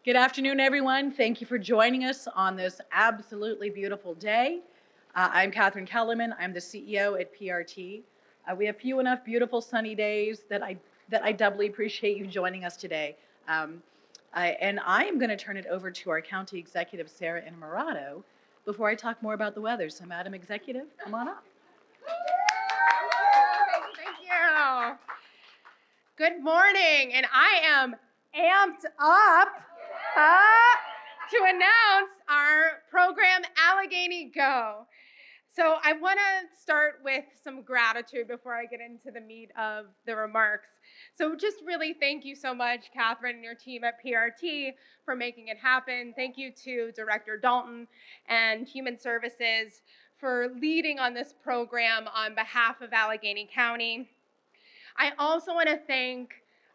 Good afternoon, everyone. Thank you for joining us on this absolutely beautiful day. I'm Catherine Kellerman. I'm the CEO at PRT. We have few enough beautiful sunny days that I doubly appreciate you joining us today. And I am going to turn it over to our county executive, Sarah Innamorato, before I talk more about the weather. So, Madam Executive, come on up. Thank you. Good morning, and I am amped up to announce our program, Allegheny Go. So I want to start with some gratitude before I get into the meat of the remarks. So just really thank you so much, Catherine and your team at PRT, for making it happen. Thank you to Director Dalton and Human Services for leading on this program on behalf of Allegheny County. I also want to thank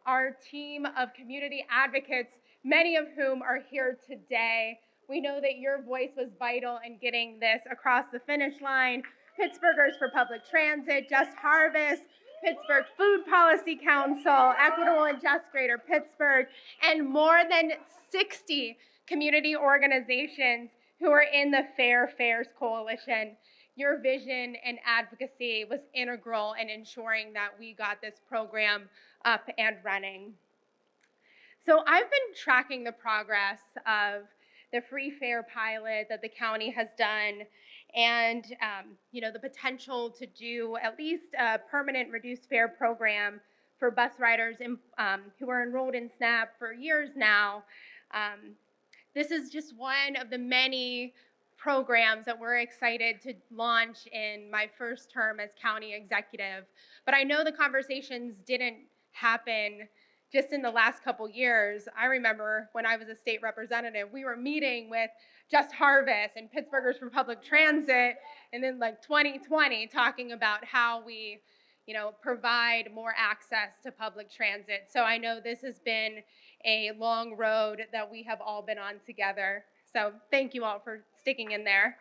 our team of community advocates, many of whom are here today. We know that your voice was vital in getting this across the finish line. Pittsburghers for Public Transit, Just Harvest, Pittsburgh Food Policy Council, Equitable and Just Greater Pittsburgh, and more than 60 community organizations who are in the Fair Fares Coalition. Your vision and advocacy was integral in ensuring that we got this program up and running. So I've been tracking the progress of the free fare pilot that the county has done, and the potential to do at least a permanent reduced fare program for bus riders who are enrolled in SNAP for years now. This is just one of the many programs that we're excited to launch in my first term as county executive. But I know the conversations didn't happen just in the last couple years. I remember when I was a state representative, we were meeting with Just Harvest and Pittsburghers for Public Transit, and then 2020 talking about how we provide more access to public transit. So I know this has been a long road that we have all been on together. So thank you all for sticking in there.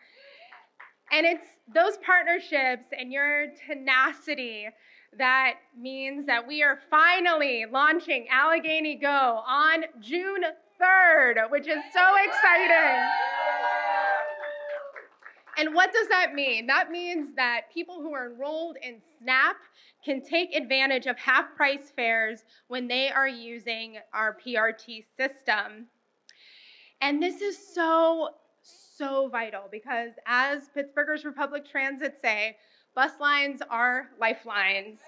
And it's those partnerships and your tenacity that means that we are finally launching Allegheny Go on June 3rd, which is so exciting. And what does that mean? That means that people who are enrolled in SNAP can take advantage of half-price fares when they are using our PRT system. And this is so vital because, as Pittsburghers for Public Transit say, bus lines are lifelines.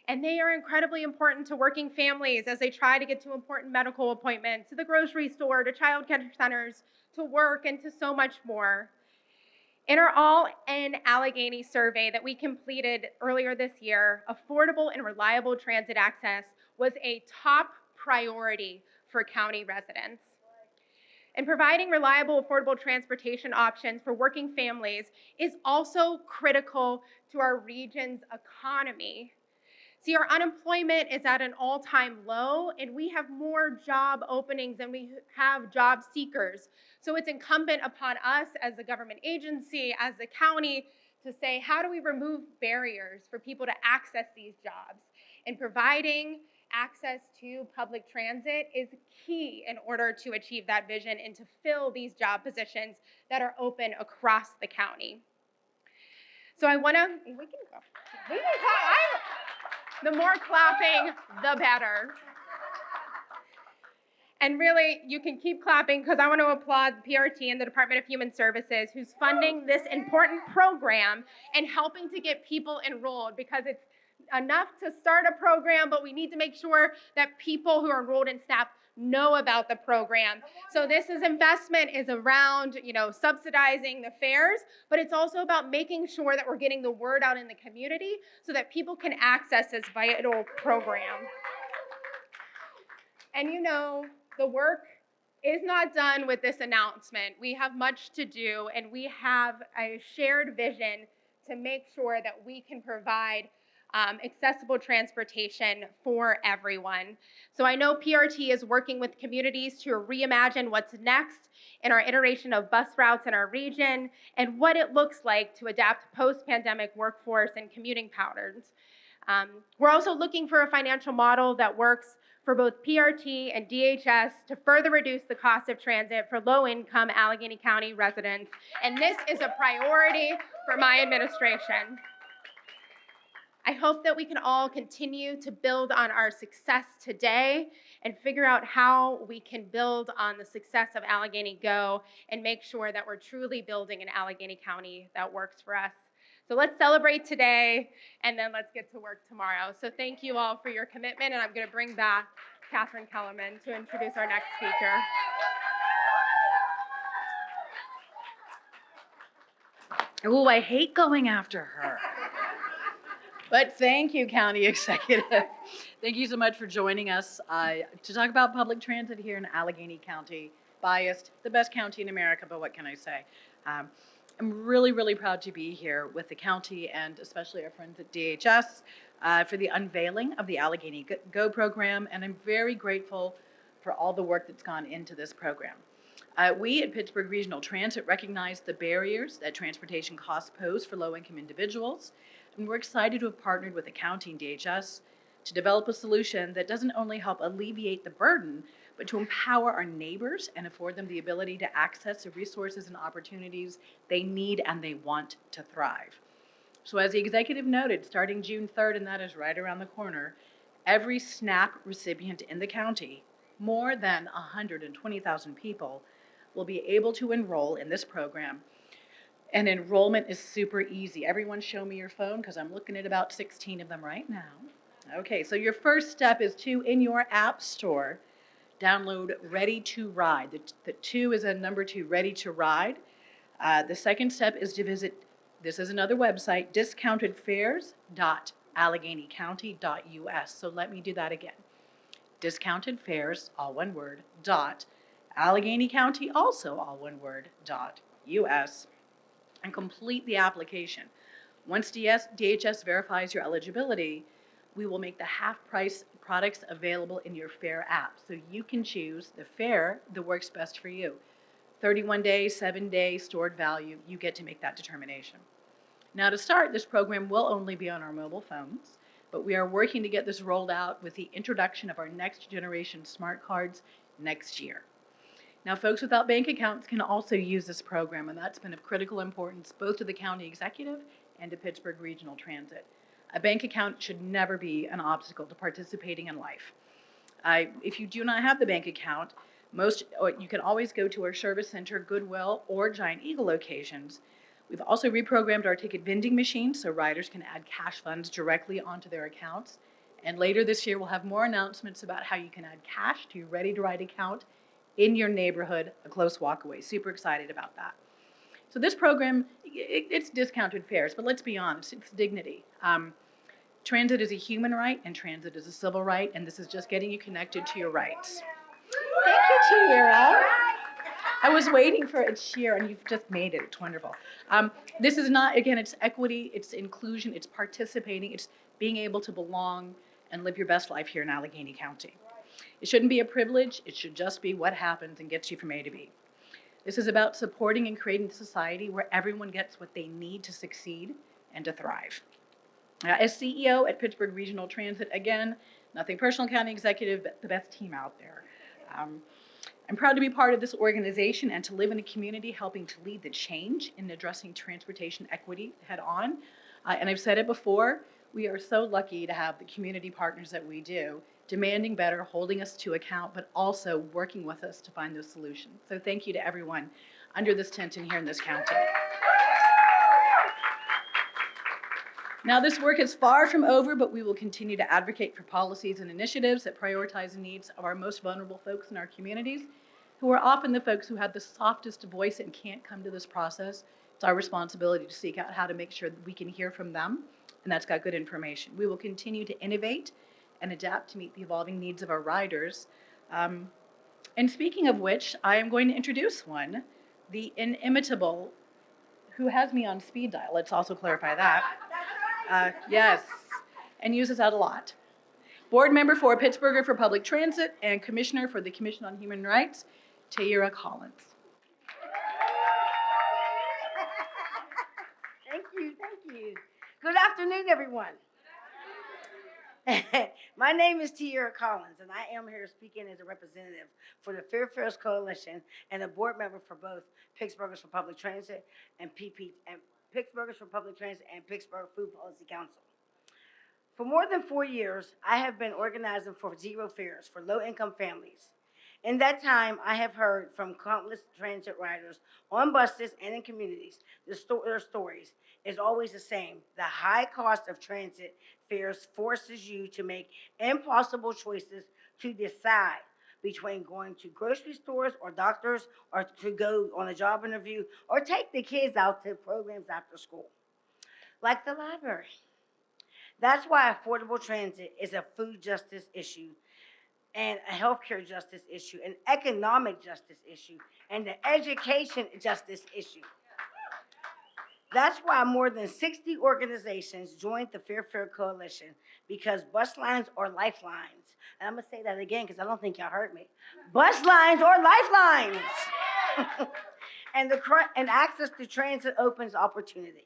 And they are incredibly important to working families as they try to get to important medical appointments, to the grocery store, to child care centers, to work, and to so much more. In our All in Allegheny survey that we completed earlier this year, affordable and reliable transit access was a top priority for county residents. And providing reliable, affordable transportation options for working families is also critical to our region's economy. See, our unemployment is at an all-time low, and we have more job openings than we have job seekers. So it's incumbent upon us as a government agency, as a county, to say, how do we remove barriers for people to access these jobs? And providing access to public transit is key in order to achieve that vision and to fill these job positions that are open across the county. So we can go. The more clapping, the better. And really, you can keep clapping because I want to applaud PRT and the Department of Human Services who's funding this important program and helping to get people enrolled, because it's enough to start a program, but we need to make sure that people who are enrolled in SNAP know about the program. So investment is around, subsidizing the fares, but it's also about making sure that we're getting the word out in the community so that people can access this vital program. And the work is not done with this announcement. We have much to do, and we have a shared vision to make sure that we can provide accessible transportation for everyone. So I know PRT is working with communities to reimagine what's next in our iteration of bus routes in our region and what it looks like to adapt post-pandemic workforce and commuting patterns. We're also looking for a financial model that works for both PRT and DHS to further reduce the cost of transit for low-income Allegheny County residents, and this is a priority for my administration. I hope that we can all continue to build on our success today and figure out how we can build on the success of Allegheny Go and make sure that we're truly building an Allegheny County that works for us. So let's celebrate today, and then let's get to work tomorrow. So thank you all for your commitment, and I'm going to bring back Catherine Kellerman to introduce our next speaker. Oh, I hate going after her. But thank you, County Executive. Thank you so much for joining us to talk about public transit here in Allegheny County. Biased, the best county in America, but what can I say? I'm really, really proud to be here with the county and especially our friends at DHS for the unveiling of the Allegheny Go program, and I'm very grateful for all the work that's gone into this program. We at Pittsburgh Regional Transit recognize the barriers that transportation costs pose for low-income individuals, and we're excited to have partnered with the county and DHS to develop a solution that doesn't only help alleviate the burden, but to empower our neighbors and afford them the ability to access the resources and opportunities they need and they want to thrive. So as the executive noted, starting June 3rd, and that is right around the corner, every SNAP recipient in the county, more than 120,000 people, will be able to enroll in this program. And enrollment is super easy. Everyone show me your phone because I'm looking at about 16 of them right now. Okay, so your first step is to, in your app store, download Ready to Ride. The 2 is a number 2, Ready to Ride. The second step is to visit, this is another website, discountedfares.alleghenycounty.us. So let me do that again. Discounted fares, all one word, Allegheny County, also all one word, .us. And complete the application. Once DHS verifies your eligibility, we will make the half-price products available in your fare app, so you can choose the fare that works best for you. 31-day, 7-day stored value, you get to make that determination. Now to start, this program will only be on our mobile phones, but we are working to get this rolled out with the introduction of our next generation smart cards next year. Now, folks without bank accounts can also use this program, and that's been of critical importance both to the county executive and to Pittsburgh Regional Transit. A bank account should never be an obstacle to participating in life. If you do not have the bank account, you can always go to our service center, Goodwill, or Giant Eagle locations. We've also reprogrammed our ticket vending machines so riders can add cash funds directly onto their accounts. And later this year, we'll have more announcements about how you can add cash to your Ready to Ride account in your neighborhood, a close walk away. Super excited about that. So this program, it's discounted fares, but let's be honest, it's dignity. Transit is a human right and transit is a civil right, and this is just getting you connected to your rights. Thank you, Chiara. I was waiting for a cheer, and you've just made it. It's wonderful. This is not, again, it's equity, it's inclusion, it's participating, it's being able to belong and live your best life here in Allegheny County. It shouldn't be a privilege, it should just be what happens and gets you from A to B. This is about supporting and creating a society where everyone gets what they need to succeed and to thrive. As CEO at Pittsburgh Regional Transit, again, nothing personal, county executive, but the best team out there. I'm proud to be part of this organization and to live in a community helping to lead the change in addressing transportation equity head on. And I've said it before, we are so lucky to have the community partners that we do, demanding better, holding us to account, but also working with us to find those solutions. So thank you to everyone under this tent and here in this county. Now this work is far from over, but we will continue to advocate for policies and initiatives that prioritize the needs of our most vulnerable folks in our communities, who are often the folks who have the softest voice and can't come to this process. It's our responsibility to seek out how to make sure that we can hear from them, and that's got good information. We will continue to innovate and adapt to meet the evolving needs of our riders. And speaking of which, I am going to introduce one, the inimitable, who has me on speed dial. Let's also clarify that. Yes, and uses that a lot. Board member for Pittsburgher for Public Transit and Commissioner for the Commission on Human Rights, Tyra Collins. Thank you. Good afternoon, everyone. My name is Tierra Collins, and I am here speaking as a representative for the Fair Fares Coalition and a board member for both Pittsburghers for Public Transit and Pittsburghers for Public Transit and Pittsburgh Food Policy Council. For more than 4 years, I have been organizing for zero fares for low-income families. In that time, I have heard from countless transit riders on buses and in communities. Their stories is always the same. The high cost of transit fares forces you to make impossible choices to decide between going to grocery stores or doctors or to go on a job interview or take the kids out to programs after school, like the library. That's why affordable transit is a food justice issue and a healthcare justice issue, an economic justice issue, and an education justice issue. That's why more than 60 organizations joined the Fair Fare Coalition, because bus lines are lifelines. And I'm gonna say that again because I don't think y'all heard me. Bus lines are lifelines. and access to transit opens opportunities.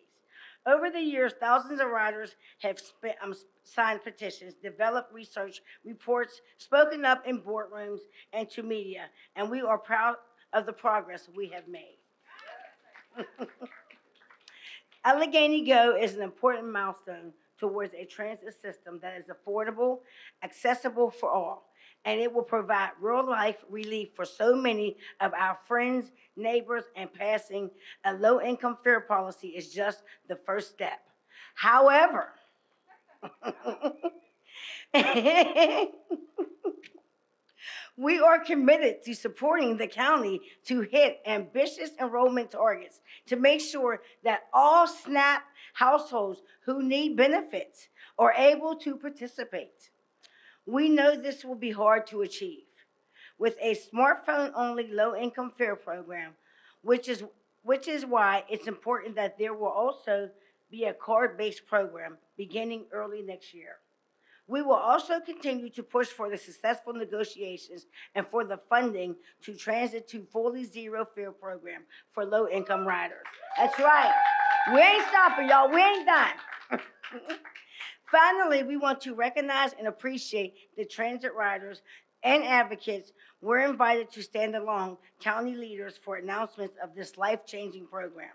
Over the years, thousands of riders have signed petitions, developed research reports, spoken up in boardrooms and to media, and we are proud of the progress we have made. Allegheny Go is an important milestone towards a transit system that is affordable, accessible for all, and it will provide real-life relief for so many of our friends, neighbors, and passing. A low-income fare policy is just the first step. However, we are committed to supporting the county to hit ambitious enrollment targets to make sure that all SNAP households who need benefits are able to participate. We know this will be hard to achieve. With a smartphone-only low-income fare program, which is why it's important that there will also be a card-based program beginning early next year. We will also continue to push for the successful negotiations and for the funding to transit to fully zero fare program for low-income riders. That's right. We ain't stopping, y'all. We ain't done. Finally, we want to recognize and appreciate the transit riders and advocates. We're invited to stand along county leaders for announcements of this life-changing program.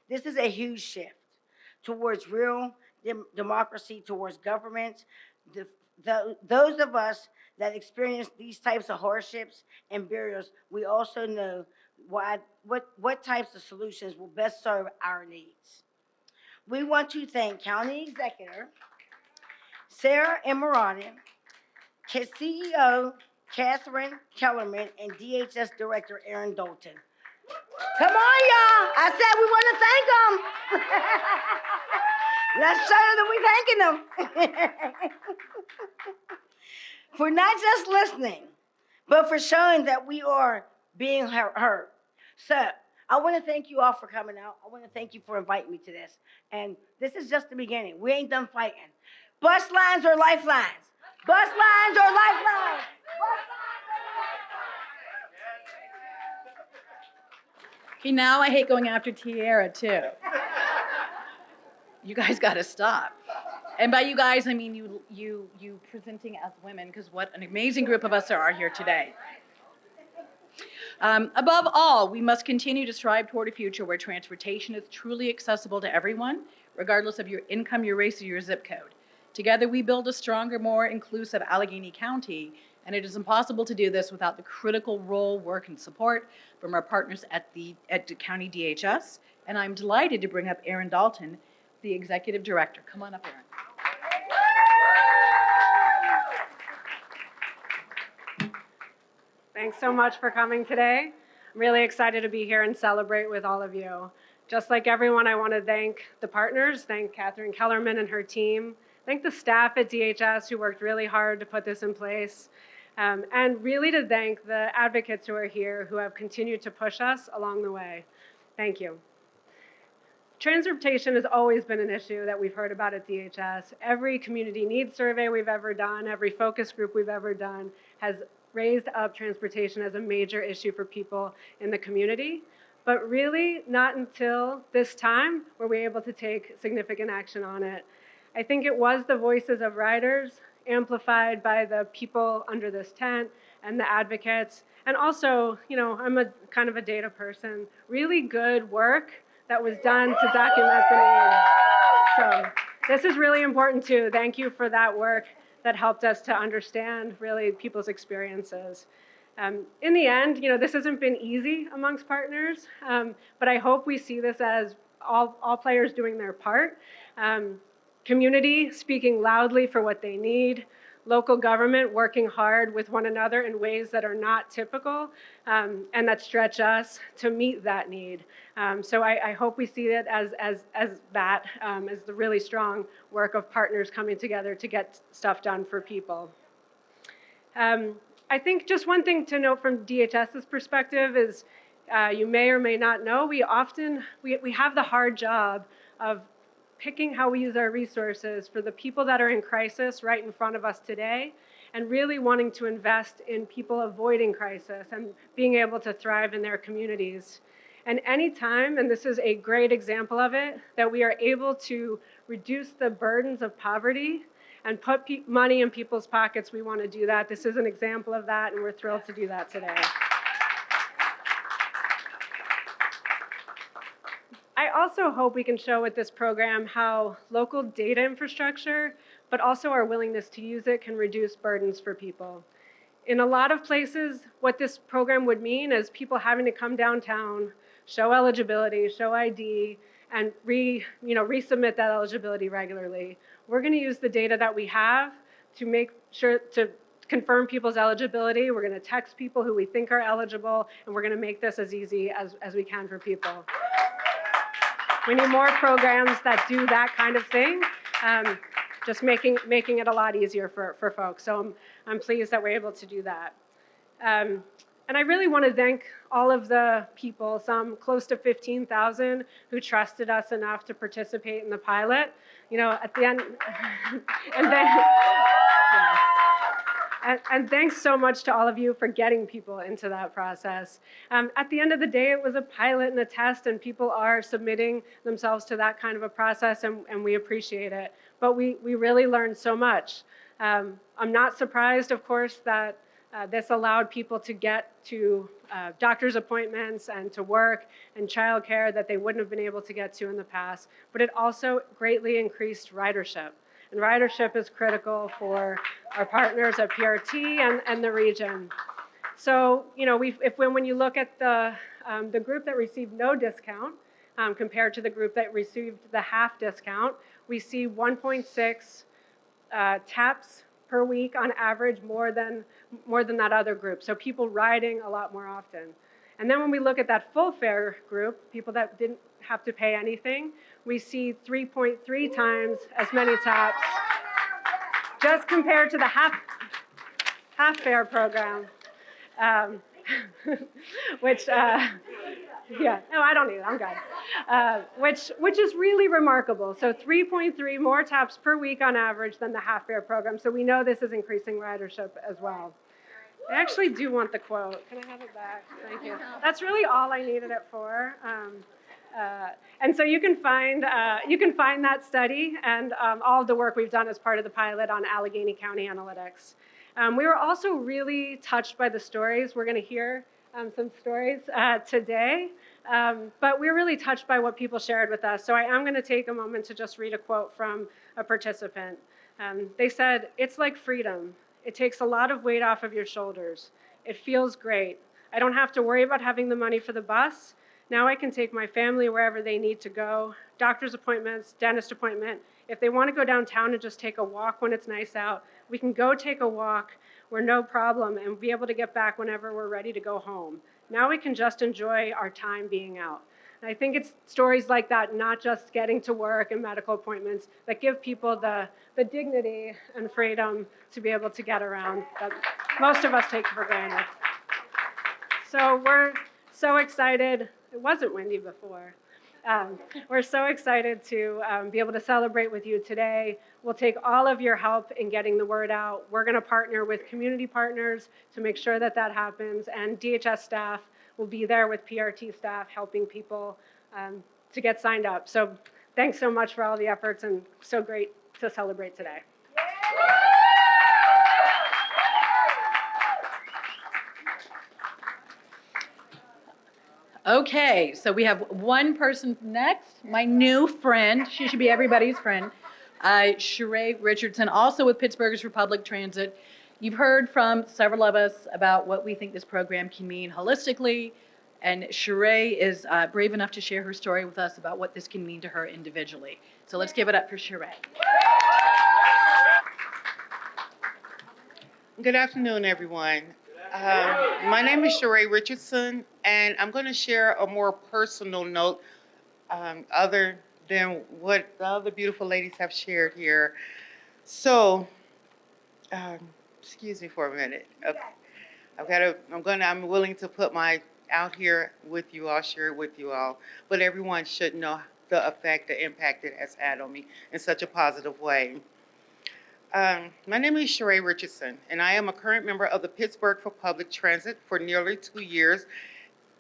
This is a huge shift towards real democracy, towards government. Those of us that experience these types of hardships and barriers, we also know what types of solutions will best serve our needs. We want to thank County Executive Sarah Emirati, CEO Catherine Kellerman, and DHS Director Aaron Dalton. Come on, y'all. I said we want to thank them. Let's show them that we're thanking them. For not just listening, but for showing that we are being heard. So I want to thank you all for coming out. I want to thank you for inviting me to this. And this is just the beginning. We ain't done fighting. Bus lines are lifelines. Bus lines are lifelines. Okay, now I hate going after Tierra, too. You guys got to stop. And by you guys, I mean you presenting as women, because what an amazing group of us there are here today. Above all, we must continue to strive toward a future where transportation is truly accessible to everyone, regardless of your income, your race, or your zip code. Together, we build a stronger, more inclusive Allegheny County, and it is impossible to do this without the critical role, work, and support from our partners at the County DHS. And I'm delighted to bring up Aaron Dalton, the Executive Director. Come on up, Aaron. Thanks so much for coming today. I'm really excited to be here and celebrate with all of you. Just like everyone, I want to thank the partners, thank Catherine Kellerman and her team, thank the staff at DHS who worked really hard to put this in place, and really to thank the advocates who are here who have continued to push us along the way. Thank you. Transportation has always been an issue that we've heard about at DHS. Every community needs survey we've ever done, every focus group we've ever done has raised up transportation as a major issue for people in the community. But really, not until this time were we able to take significant action on it. I think it was the voices of riders amplified by the people under this tent and the advocates. And also, I'm a kind of a data person, really good work that was done to document the need. So this is really important too. Thank you for that work that helped us to understand really people's experiences. In the end, this hasn't been easy amongst partners, but I hope we see this as all players doing their part. Community speaking loudly for what they need, local government working hard with one another in ways that are not typical and that stretch us to meet that need. So I hope we see it as that, as the really strong work of partners coming together to get stuff done for people. I think just one thing to note from DHS's perspective is you may or may not know, we have the hard job of picking how we use our resources for the people that are in crisis right in front of us today, and really wanting to invest in people avoiding crisis and being able to thrive in their communities. And anytime, and this is a great example of it, that we are able to reduce the burdens of poverty and put money in people's pockets, we want to do that. This is an example of that, and we're thrilled to do that today. I also hope we can show with this program how local data infrastructure, but also our willingness to use it, can reduce burdens for people. In a lot of places, what this program would mean is people having to come downtown, show eligibility, show ID, and resubmit that eligibility regularly. We're going to use the data that we have to make sure to confirm people's eligibility. We're going to text people who we think are eligible, and we're going to make this as easy as we can for people. We need more programs that do that kind of thing, just making it a lot easier for folks. So I'm pleased that we're able to do that. And I really want to thank all of the people, some close to 15,000, who trusted us enough to participate in the pilot. At the end, and then, yeah. And thanks so much to all of you for getting people into that process. At the end of the day, it was a pilot and a test, and people are submitting themselves to that kind of a process, and we appreciate it. But we really learned so much. I'm not surprised, of course, that this allowed people to get to doctor's appointments and to work and childcare that they wouldn't have been able to get to in the past. But it also greatly increased ridership. And ridership is critical for our partners at PRT and the region. So, when you look at the group that received no discount compared to the group that received the half discount, we see 1.6 taps per week on average, more than that other group. So people riding a lot more often. And then when we look at that full fare group, people that didn't have to pay anything, we see 3.3 times as many taps, just compared to the half fare program, which, yeah, no, I don't need it, I'm good. Which is really remarkable. So 3.3 more taps per week on average than the half fare program. So we know this is increasing ridership as well. I actually do want the quote. Can I have it back? Thank you. That's really all I needed it for. And so you can find that study and all of the work we've done as part of the pilot on Allegheny County Analytics. We were also really touched by the stories. We're going to hear some stories today, but we're really touched by what people shared with us. So I am going to take a moment to just read a quote from a participant. They said, "It's like freedom. It takes a lot of weight off of your shoulders. It feels great. I don't have to worry about having the money for the bus. Now I can take my family wherever they need to go, doctor's appointments, dentist appointment. If they want to go downtown and just take a walk when it's nice out, we can go take a walk. We're no problem and be able to get back whenever we're ready to go home. Now we can just enjoy our time being out." And I think it's stories like that, not just getting to work and medical appointments, that give people the dignity and freedom to be able to get around that most of us take for granted. So we're so excited. It wasn't windy before. We're so excited to be able to celebrate with you today. We'll take all of your help in getting the word out. We're going to partner with community partners to make sure that that happens, and DHS staff will be there with PRT staff helping people to get signed up. So thanks so much for all the efforts, and so great to celebrate today. Okay, so we have one person next, my new friend. She should be everybody's friend. Sheree Richardson, also with Pittsburgh Republic Transit. You've heard from several of us about what we think this program can mean holistically, and Sheree is brave enough to share her story with us about what this can mean to her individually. So let's give it up for Sheree. Good afternoon, everyone. My name is Sheree Richardson, and I'm going to share a more personal note other than what the other beautiful ladies have shared here. So, um, excuse me for a minute. Okay. I'm willing to put my out here with you all, share it with you all, but everyone should know the effect, the impact it has had on me in such a positive way. My name is Sheree Richardson, and I am a current member of the Pittsburgh for Public Transit for nearly 2 years.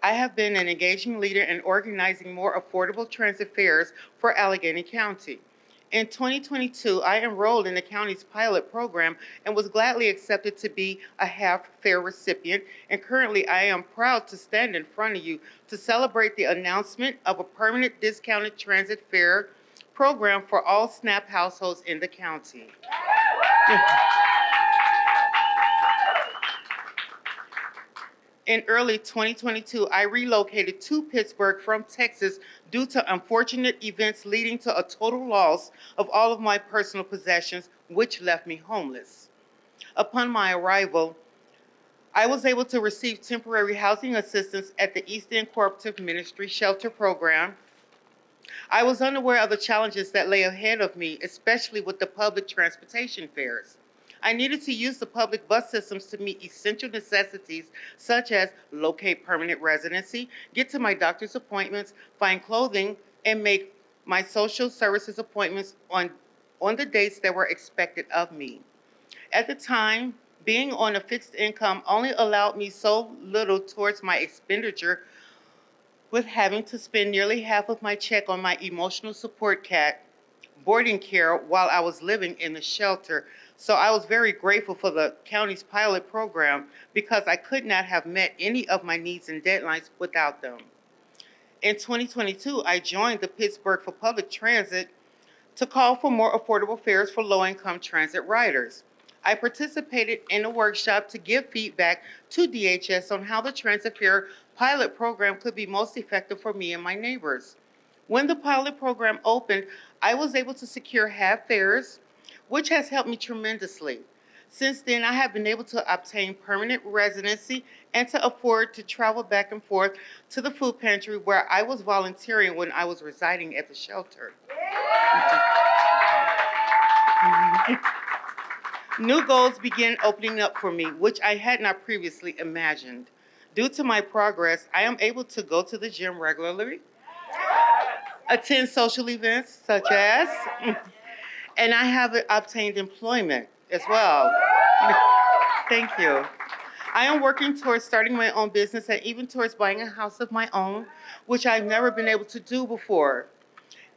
I have been an engaging leader in organizing more affordable transit fares for Allegheny County. In 2022, I enrolled in the county's pilot program and was gladly accepted to be a half fare recipient. And currently, I am proud to stand in front of you to celebrate the announcement of a permanent discounted transit fare program for all SNAP households in the county. In early 2022, I relocated to Pittsburgh from Texas due to unfortunate events leading to a total loss of all of my personal possessions, which left me homeless. Upon my arrival, I was able to receive temporary housing assistance at the East End Cooperative Ministry Shelter Program. I was unaware of the challenges that lay ahead of me, especially with the public transportation fares. I needed to use the public bus systems to meet essential necessities such as locate permanent residency, get to my doctor's appointments, find clothing, and make my social services appointments on the dates that were expected of me. At the time, being on a fixed income only allowed me so little towards my expenditure, with having to spend nearly half of my check on my emotional support cat boarding care while I was living in the shelter. So I was very grateful for the county's pilot program because I could not have met any of my needs and deadlines without them. In 2022, I joined the Pittsburgh for Public Transit to call for more affordable fares for low-income transit riders. I participated in a workshop to give feedback to DHS on how the transit fare pilot program could be most effective for me and my neighbors. When the pilot program opened, I was able to secure half fares, which has helped me tremendously. Since then, I have been able to obtain permanent residency and to afford to travel back and forth to the food pantry where I was volunteering when I was residing at the shelter. New goals began opening up for me, which I had not previously imagined. Due to my progress, I am able to go to the gym regularly, attend social events such as, and I have obtained employment as well. Thank you. I am working towards starting my own business and even towards buying a house of my own, which I've never been able to do before.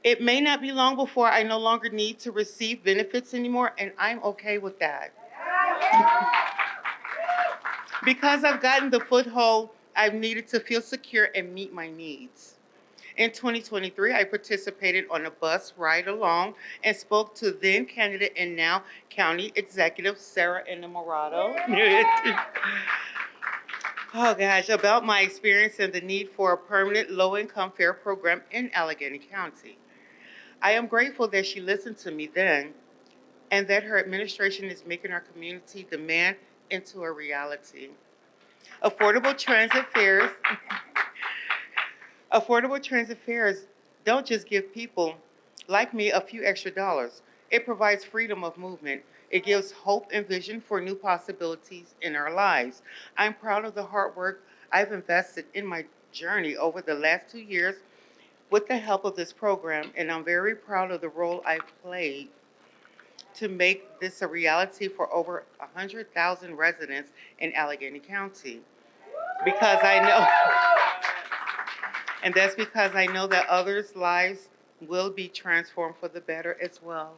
It may not be long before I no longer need to receive benefits anymore, and I'm okay with that. Because I've gotten the foothold I've needed to feel secure and meet my needs. In 2023, I participated on a bus ride along and spoke to then candidate and now county executive Sarah Enamorado. Oh gosh, about my experience and the need for a permanent low-income fare program in Allegheny County. I am grateful that she listened to me then and that her administration is making our community demand into a reality. Affordable transit fares don't just give people like me a few extra dollars. It provides freedom of movement. It gives hope and vision for new possibilities in our lives. I'm proud of the hard work I've invested in my journey over the last 2 years with the help of this program, and I'm very proud of the role I've played to make this a reality for over 100,000 residents in Allegheny County. Because I know, and that's because I know that others' lives will be transformed for the better as well.